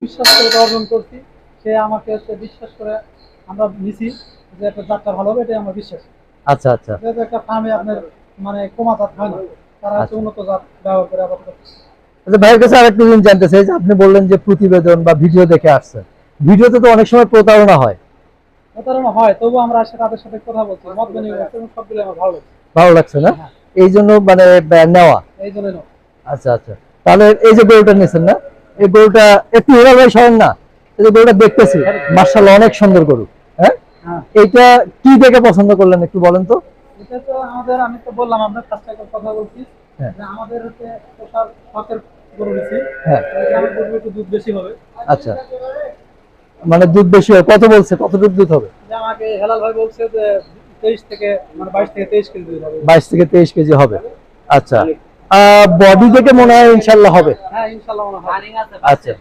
বিশ্বাস করে অর্জন করছি, সে আমাকে বিশ্বাস করে আমরা নিছি যে একটা যাত্রা ভালো হবে, এটাই আমার বিশ্বাস। আচ্ছা আচ্ছা যেহেতু একটা ফার্মে আপনার মানে কমা জাত হয় না, তারা হচ্ছে আচ্ছা। উন্নত জাত ব্যবহার করে আপাতত। আচ্ছা, ভাইয়ের কাছে আরেকটু জিনিস জানতে চাই যে আপনি বললেন যে প্রতিবেদন বা ভিডিও দেখে আসছেন, ভিডিওতে তো অনেক সময় প্রতারণা হয়। প্রতারণা হয়, তবু আমরা আসলে তাদের সাথে কথা বলছি, মত বিনিময় করছি এবং সবগুলো আমার ভালো লাগছে। ভালো লাগছে না? হ্যাঁ, এই জন্য মানে নেওয়া। এই জন্য নাও। আচ্ছা আচ্ছা। তাহলে এই যে গরুটা নিয়েছেন না, এই গরুটা একটু হিলাল ভাই সরেন না, এই যে গরুটা দেখতেছি মার্শাল্লাহ অনেক সুন্দর গরু। হ্যাঁ, হ্যাঁ, এইটা কি দেখে পছন্দ করলেন একটু বলেন তো? এটা তো আমাদের, আমি তো বললাম আপনার কাছ থেকে কথা বলছি হ্যাঁ যে আমাদের হচ্ছে পোষার শখের গরু নিছি, হ্যাঁ। আমার গরু একটু দুধ বেশি হবে। আচ্ছা, মানে দুধ বেশি হয়, কত বলছে কতটুকু দুধ হবে? যে আমাকে হেলাল ভাই বলছে যে 23 থেকে মানে 22 থেকে 23 কেজি দুধ হবে। 22 থেকে 23 কেজি হবে। আচ্ছা, বডি দেখে মনে হয় ইনশাল্লাহ হবে। হ্যাঁ, ইনশাআল্লাহ মনে হয়। আচ্ছা।